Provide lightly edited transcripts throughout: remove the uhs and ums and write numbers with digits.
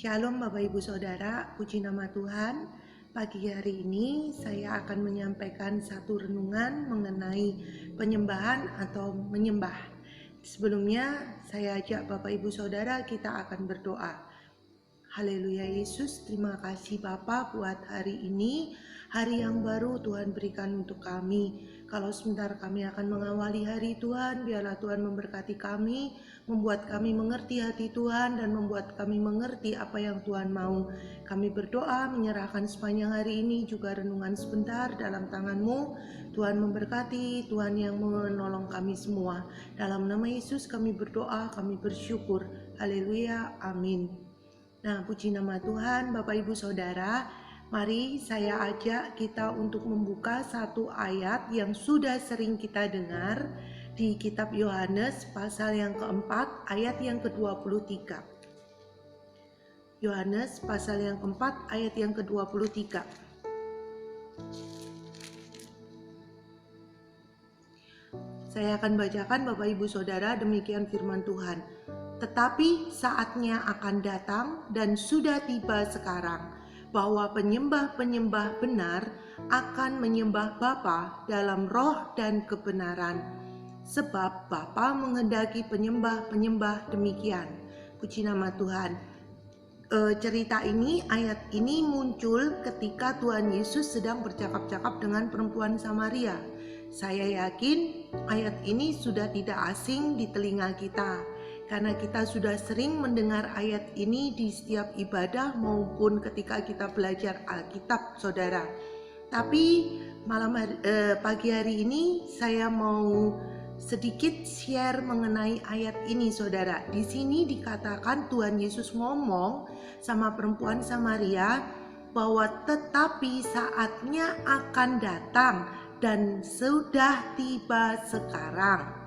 Shalom Bapak Ibu Saudara, puji nama Tuhan. Pagi hari ini saya akan menyampaikan satu renungan mengenai penyembahan atau menyembah. Sebelumnya saya ajak Bapak Ibu Saudara kita akan berdoa. Haleluya Yesus, terima kasih Bapa buat hari ini, hari yang baru Tuhan berikan untuk kami. Kalau sebentar kami akan mengawali hari Tuhan, biarlah Tuhan memberkati kami, membuat kami mengerti hati Tuhan dan membuat kami mengerti apa yang Tuhan mau. Kami berdoa menyerahkan sepanjang hari ini juga renungan sebentar dalam tangan-Mu. Tuhan memberkati, Tuhan yang menolong kami semua. Dalam nama Yesus kami berdoa, kami bersyukur. Haleluya, amin. Nah, puji nama Tuhan, Bapak Ibu Saudara, mari saya ajak kita untuk membuka satu ayat yang sudah sering kita dengar di kitab Yohanes pasal yang keempat, ayat yang ke-23. Yohanes pasal yang keempat, ayat yang ke-23. Saya akan bacakan Bapak Ibu Saudara, demikian firman Tuhan. Tetapi saatnya akan datang dan sudah tiba sekarang bahwa penyembah-penyembah benar akan menyembah Bapa dalam roh dan kebenaran. Sebab Bapa menghendaki penyembah-penyembah demikian. Puji nama Tuhan. Cerita ini, ayat ini muncul ketika Tuhan Yesus sedang bercakap-cakap dengan perempuan Samaria. Saya yakin ayat ini sudah tidak asing di telinga kita, karena kita sudah sering mendengar ayat ini di setiap ibadah maupun ketika kita belajar Alkitab, saudara. Tapi pagi hari ini saya mau sedikit share mengenai ayat ini, saudara. Di sini dikatakan Tuhan Yesus ngomong sama perempuan Samaria bahwa tetapi saatnya akan datang dan sudah tiba sekarang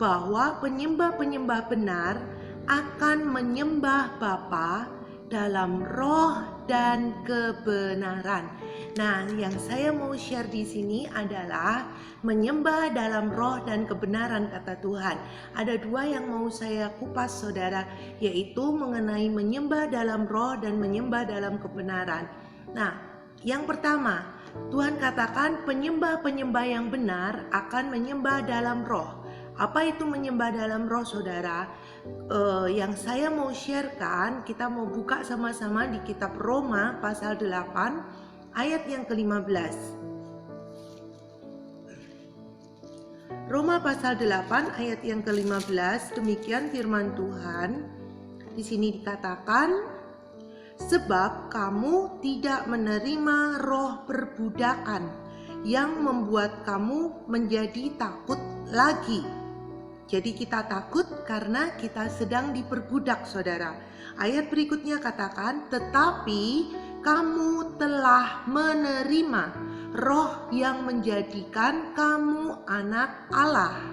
bahwa penyembah-penyembah benar akan menyembah Bapa dalam roh dan kebenaran. Nah, yang saya mau share di sini adalah menyembah dalam roh dan kebenaran, kata Tuhan. Ada dua yang mau saya kupas, saudara, yaitu mengenai menyembah dalam roh dan menyembah dalam kebenaran. Nah, yang pertama, Tuhan katakan penyembah-penyembah yang benar akan menyembah dalam roh. Apa itu menyembah dalam roh, saudara? Yang saya mau sharekan, kita mau buka sama-sama di kitab Roma pasal 8 ayat yang ke-15. Roma pasal 8 ayat yang ke-15, demikian firman Tuhan. Di sini dikatakan, sebab kamu tidak menerima roh perbudakan yang membuat kamu menjadi takut lagi. Jadi kita takut karena kita sedang diperbudak, saudara. Ayat berikutnya katakan, tetapi kamu telah menerima roh yang menjadikan kamu anak Allah.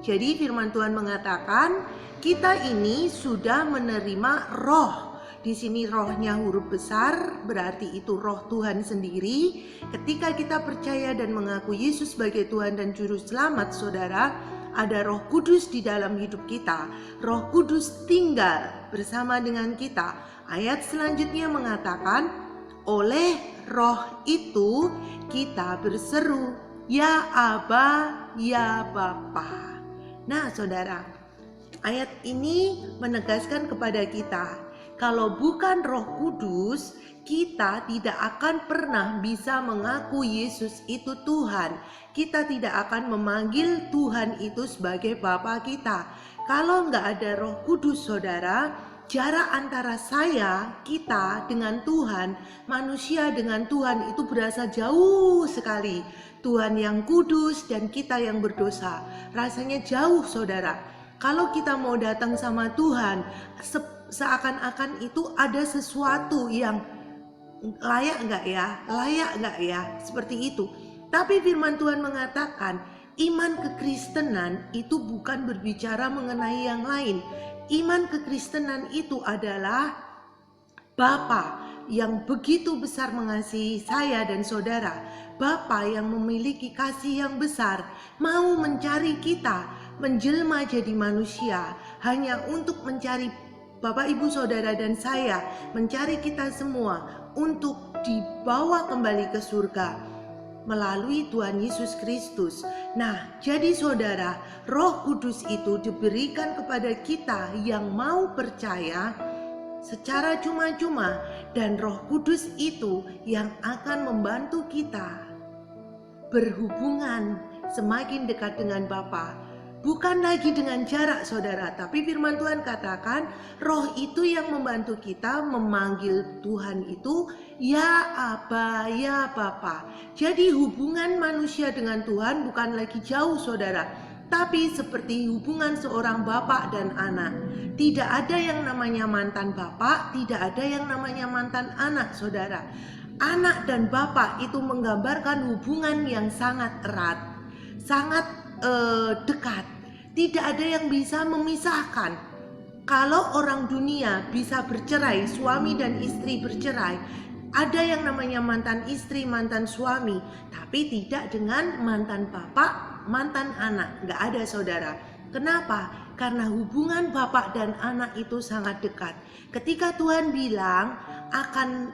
Jadi firman Tuhan mengatakan, kita ini sudah menerima roh. Di sini rohnya huruf besar, berarti itu roh Tuhan sendiri. Ketika kita percaya dan mengaku Yesus sebagai Tuhan dan Juru Selamat, saudara, ada Roh Kudus di dalam hidup kita. Roh Kudus tinggal bersama dengan kita. Ayat selanjutnya mengatakan, oleh roh itu kita berseru, ya Aba, ya Bapa. Nah, saudara, ayat ini menegaskan kepada kita, kalau bukan Roh Kudus, kita tidak akan pernah bisa mengaku Yesus itu Tuhan. Kita tidak akan memanggil Tuhan itu sebagai Bapa kita. Kalau nggak ada Roh Kudus, saudara, jarak antara kita dengan Tuhan, manusia dengan Tuhan itu berasa jauh sekali. Tuhan yang kudus dan kita yang berdosa, rasanya jauh, saudara. Kalau kita mau datang sama Tuhan, seakan-akan itu ada sesuatu yang layak nggak ya, seperti itu. Tapi firman Tuhan mengatakan, iman kekristenan itu bukan berbicara mengenai yang lain. Iman kekristenan itu adalah Bapa yang begitu besar mengasihi saya dan saudara. Bapa yang memiliki kasih yang besar, mau mencari kita, menjelma jadi manusia hanya untuk mencari Bapak, Ibu, Saudara, dan saya, mencari kita semua untuk dibawa kembali ke surga melalui Tuhan Yesus Kristus. Nah, jadi saudara, Roh Kudus itu diberikan kepada kita yang mau percaya secara cuma-cuma, dan Roh Kudus itu yang akan membantu kita berhubungan semakin dekat dengan Bapa. Bukan lagi dengan jarak saudara, tapi firman Tuhan katakan Roh itu yang membantu kita memanggil Tuhan itu ya Aba, ya Bapa. Jadi hubungan manusia dengan Tuhan bukan lagi jauh saudara, tapi seperti hubungan seorang bapak dan anak. Tidak ada yang namanya mantan bapak, tidak ada yang namanya mantan anak saudara. Anak dan bapak itu menggambarkan hubungan yang sangat erat, sangat dekat. Tidak ada yang bisa memisahkan. Kalau orang dunia bisa bercerai, suami dan istri bercerai, ada yang namanya mantan istri, mantan suami, tapi tidak dengan mantan bapak, mantan anak. Nggak ada saudara. Kenapa? Karena hubungan bapak dan anak itu sangat dekat. Ketika Tuhan bilang akan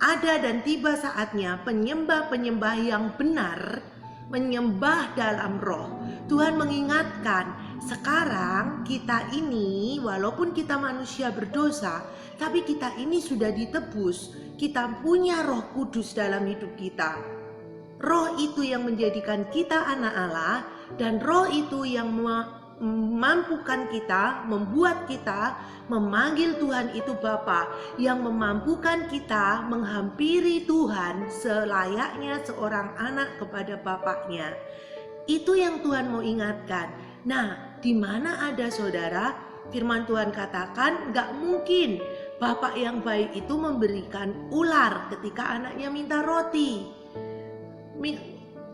ada dan tiba saatnya penyembah-penyembah yang benar menyembah dalam roh. Tuhan mengingatkan, sekarang kita ini walaupun kita manusia berdosa, tapi kita ini sudah ditebus. Kita punya Roh Kudus dalam hidup kita. Roh itu yang menjadikan kita anak Allah, dan roh itu yang memampukan kita, membuat kita memanggil Tuhan itu Bapa, yang memampukan kita menghampiri Tuhan selayaknya seorang anak kepada bapaknya. Itu yang Tuhan mau ingatkan. Nah, di mana ada saudara, firman Tuhan katakan gak mungkin bapak yang baik itu memberikan ular ketika anaknya minta roti,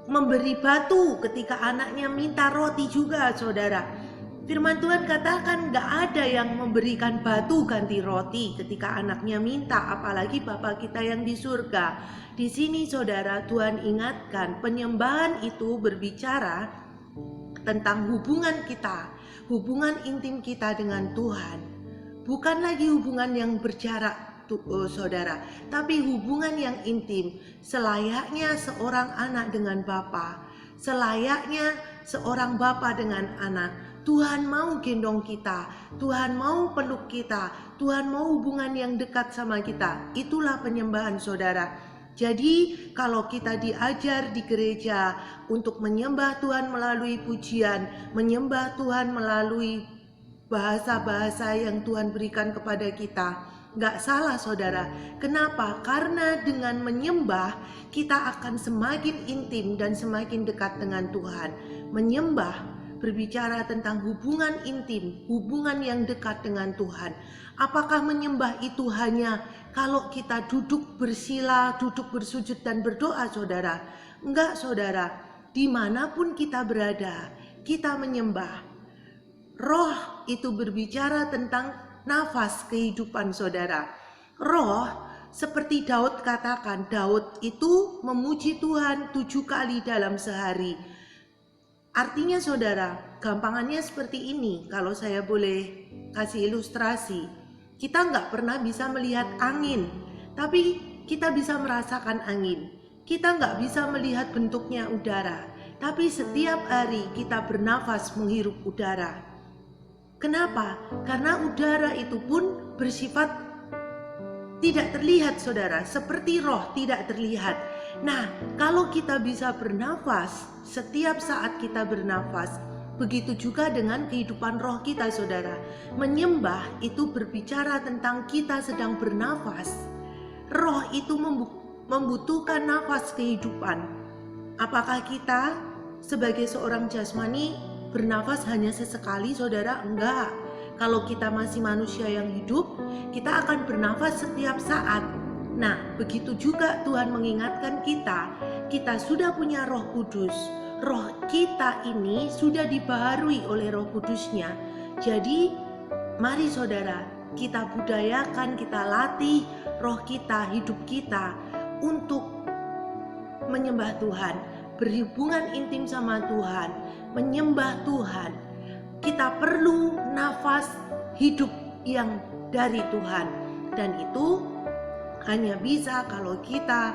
memberi batu ketika anaknya minta roti juga saudara. Firman Tuhan katakan gak ada yang memberikan batu ganti roti ketika anaknya minta, apalagi Bapa kita yang di surga. Di sini saudara, Tuhan ingatkan penyembahan itu berbicara tentang hubungan kita, hubungan intim kita dengan Tuhan. Bukan lagi hubungan yang berjarak saudara, tapi hubungan yang intim, selayaknya seorang anak dengan Bapa, selayaknya seorang bapa dengan anak. Tuhan mau gendong kita, Tuhan mau peluk kita, Tuhan mau hubungan yang dekat sama kita. Itulah penyembahan saudara. Jadi kalau kita diajar di gereja untuk menyembah Tuhan melalui pujian, menyembah Tuhan melalui bahasa-bahasa yang Tuhan berikan kepada kita, gak salah saudara. Kenapa? Karena dengan menyembah kita akan semakin intim dan semakin dekat dengan Tuhan. Menyembah berbicara tentang hubungan intim, hubungan yang dekat dengan Tuhan. Apakah menyembah itu hanya kalau kita duduk bersila, duduk bersujud dan berdoa saudara? Enggak saudara, dimanapun kita berada, kita menyembah. Roh itu berbicara tentang nafas kehidupan saudara. Roh, seperti Daud katakan, Daud itu memuji Tuhan 7 kali dalam sehari. Artinya saudara, gampangannya seperti ini. Kalau saya boleh kasih ilustrasi, kita nggak pernah bisa melihat angin, tapi kita bisa merasakan angin. Kita nggak bisa melihat bentuknya udara, tapi setiap hari kita bernafas menghirup udara. Kenapa? Karena udara itu pun bersifat tidak terlihat saudara, seperti roh tidak terlihat. Nah, kalau kita bisa bernafas, setiap saat kita bernafas, begitu juga dengan kehidupan roh kita saudara. Menyembah itu berbicara tentang kita sedang bernafas. Roh itu membutuhkan nafas kehidupan. Apakah kita sebagai seorang jasmani bernafas hanya sesekali saudara? Enggak. Kalau kita masih manusia yang hidup, kita akan bernafas setiap saat. Nah, begitu juga Tuhan mengingatkan kita sudah punya Roh Kudus. Roh kita ini sudah dibaharui oleh Roh Kudusnya. Jadi, mari saudara, kita budayakan, kita latih roh kita, hidup kita untuk menyembah Tuhan, berhubungan intim sama Tuhan, menyembah Tuhan. Kita perlu nafas hidup yang dari Tuhan. Dan itu hanya bisa kalau kita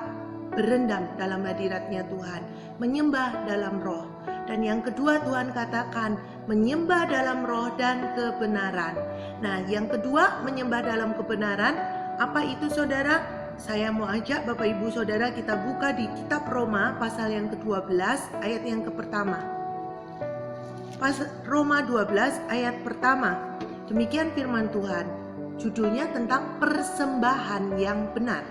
berendam dalam hadiratnya Tuhan, menyembah dalam roh. Dan yang kedua Tuhan katakan menyembah dalam roh dan kebenaran. Nah, yang kedua menyembah dalam kebenaran, apa itu saudara? Saya mau ajak Bapak Ibu Saudara kita buka di kitab Roma pasal yang ke-12 ayat yang pertama. Roma 12 ayat pertama. Demikian firman Tuhan. Judulnya tentang persembahan yang benar.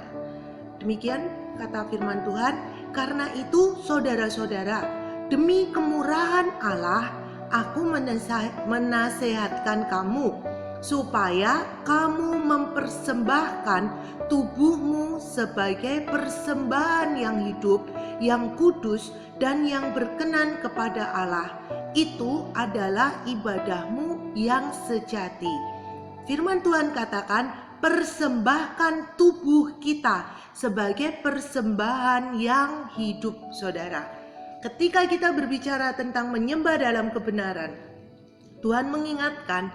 Demikian kata firman Tuhan, karena itu saudara-saudara, demi kemurahan Allah, aku menasehatkan kamu supaya kamu mempersembahkan tubuhmu sebagai persembahan yang hidup, yang kudus, dan yang berkenan kepada Allah. Itu adalah ibadahmu yang sejati. Firman Tuhan katakan, persembahkan tubuh kita sebagai persembahan yang hidup, saudara. Ketika kita berbicara tentang menyembah dalam kebenaran, Tuhan mengingatkan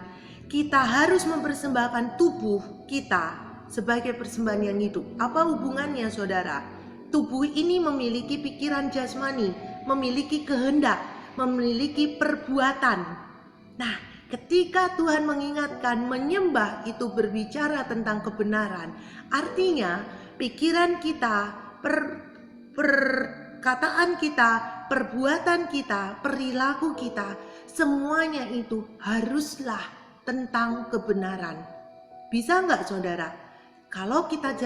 kita harus mempersembahkan tubuh kita sebagai persembahan yang hidup. Apa hubungannya, saudara? Tubuh ini memiliki pikiran jasmani, memiliki kehendak, memiliki perbuatan. Nah, ketika Tuhan mengingatkan menyembah itu berbicara tentang kebenaran, artinya pikiran kita, perkataan kita, perbuatan kita, perilaku kita, semuanya itu haruslah tentang kebenaran. Bisa nggak saudara? Kalau kita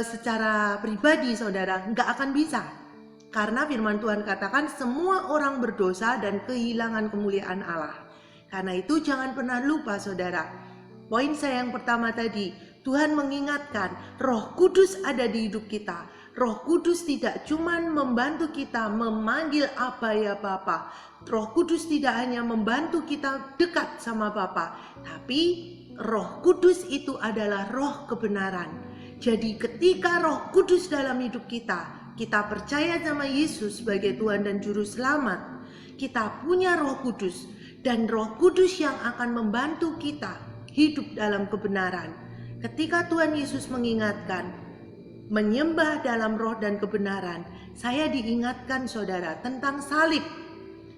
secara pribadi saudara nggak akan bisa. Karena firman Tuhan katakan semua orang berdosa dan kehilangan kemuliaan Allah. Karena itu jangan pernah lupa saudara. Poin saya yang pertama tadi, Tuhan mengingatkan Roh Kudus ada di hidup kita. Roh Kudus tidak cuma membantu kita memanggil Aba ya Bapa. Roh Kudus tidak hanya membantu kita dekat sama Bapa, tapi Roh Kudus itu adalah roh kebenaran. Jadi ketika Roh Kudus dalam hidup kita, kita percaya sama Yesus sebagai Tuhan dan Juru Selamat, kita punya Roh Kudus, dan Roh Kudus yang akan membantu kita hidup dalam kebenaran. Ketika Tuhan Yesus mengingatkan menyembah dalam roh dan kebenaran, saya diingatkan saudara tentang salib.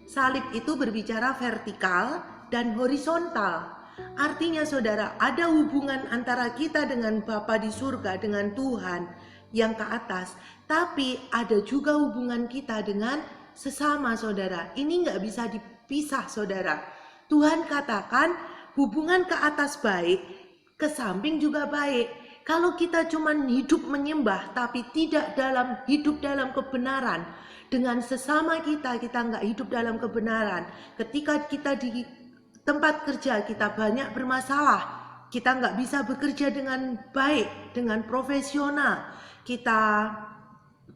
Salib itu berbicara vertikal dan horizontal. Artinya saudara, ada hubungan antara kita dengan Bapa di surga, dengan Tuhan yang ke atas, tapi ada juga hubungan kita dengan sesama saudara. Ini nggak bisa dipisah saudara. Tuhan katakan hubungan ke atas baik, ke samping juga baik. Kalau kita cuma hidup menyembah tapi tidak hidup dalam kebenaran dengan sesama kita nggak hidup dalam kebenaran. Ketika kita di tempat kerja kita banyak bermasalah, kita nggak bisa bekerja dengan baik, dengan profesional. Kita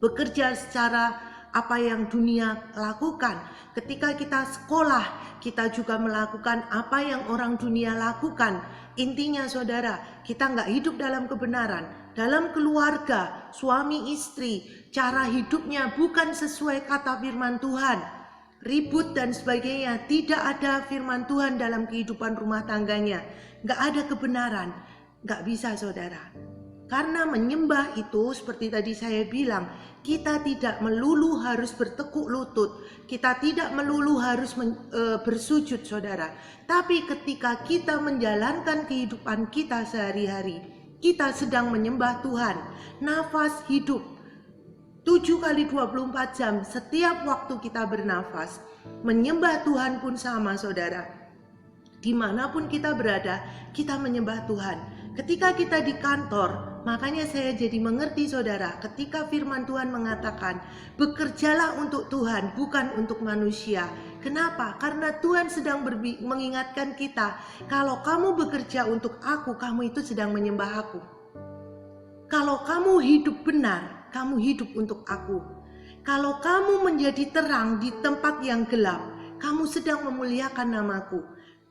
bekerja secara apa yang dunia lakukan. Ketika kita sekolah, kita juga melakukan apa yang orang dunia lakukan. Intinya saudara, kita nggak hidup dalam kebenaran. Dalam keluarga, suami istri, cara hidupnya bukan sesuai kata firman Tuhan. Ribut dan sebagainya, tidak ada firman Tuhan dalam kehidupan rumah tangganya. Nggak ada kebenaran, nggak bisa saudara. Karena menyembah itu seperti tadi saya bilang, kita tidak melulu harus bertekuk lutut, kita tidak melulu harus bersujud saudara. Tapi ketika kita menjalankan kehidupan kita sehari-hari, kita sedang menyembah Tuhan. Nafas hidup 7 kali 24 jam setiap waktu kita bernafas. Menyembah Tuhan pun sama saudara. Dimanapun kita berada, kita menyembah Tuhan. Ketika kita di kantor, makanya saya jadi mengerti saudara, ketika firman Tuhan mengatakan, bekerjalah untuk Tuhan, bukan untuk manusia. Kenapa? Karena Tuhan sedang mengingatkan kita, kalau kamu bekerja untuk aku, kamu itu sedang menyembah aku. Kalau kamu hidup benar, kamu hidup untuk aku. Kalau kamu menjadi terang di tempat yang gelap, kamu sedang memuliakan namaku.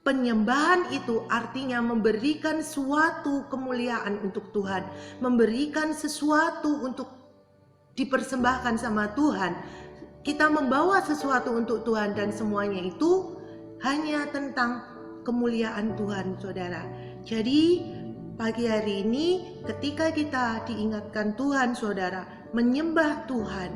Penyembahan itu artinya memberikan suatu kemuliaan untuk Tuhan, memberikan sesuatu untuk dipersembahkan sama Tuhan. Kita membawa sesuatu untuk Tuhan dan semuanya itu hanya tentang kemuliaan Tuhan saudara. Jadi pagi hari ini ketika kita diingatkan Tuhan saudara, menyembah Tuhan,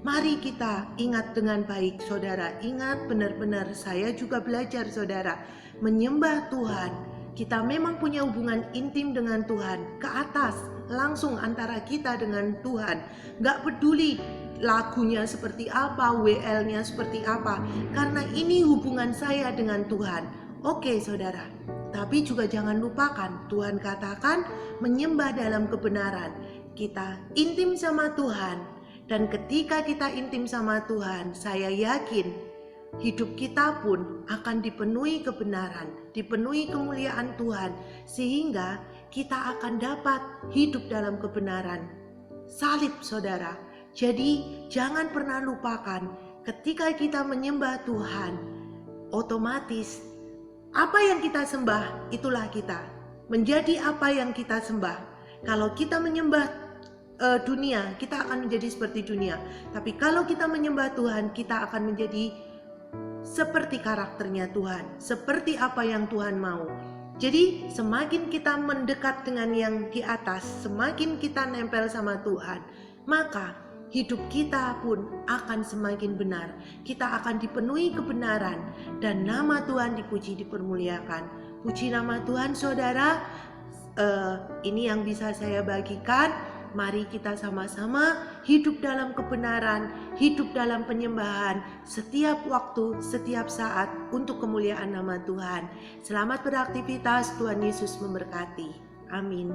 mari kita ingat dengan baik saudara. Ingat benar-benar saya juga belajar saudara, menyembah Tuhan. Kita memang punya hubungan intim dengan Tuhan, ke atas, langsung antara kita dengan Tuhan. Gak peduli lagunya seperti apa, WL-nya seperti apa, karena ini hubungan saya dengan Tuhan. Oke saudara, tapi juga jangan lupakan Tuhan katakan menyembah dalam kebenaran. Kita intim sama Tuhan, dan ketika kita intim sama Tuhan, saya yakin hidup kita pun akan dipenuhi kebenaran, dipenuhi kemuliaan Tuhan, sehingga kita akan dapat hidup dalam kebenaran. Salib saudara. Jadi jangan pernah lupakan ketika kita menyembah Tuhan, otomatis apa yang kita sembah itulah kita. Menjadi apa yang kita sembah. Kalau kita menyembah dunia, kita akan menjadi seperti dunia. Tapi kalau kita menyembah Tuhan, kita akan menjadi seperti karakternya Tuhan, seperti apa yang Tuhan mau. Jadi semakin kita mendekat dengan yang di atas, semakin kita nempel sama Tuhan, maka hidup kita pun akan semakin benar. Kita akan dipenuhi kebenaran dan nama Tuhan dipuji, dipermuliakan. Puji nama Tuhan saudara. Ini yang bisa saya bagikan. Mari kita sama-sama hidup dalam kebenaran, hidup dalam penyembahan setiap waktu, setiap saat untuk kemuliaan nama Tuhan. Selamat beraktivitas, Tuhan Yesus memberkati. Amin.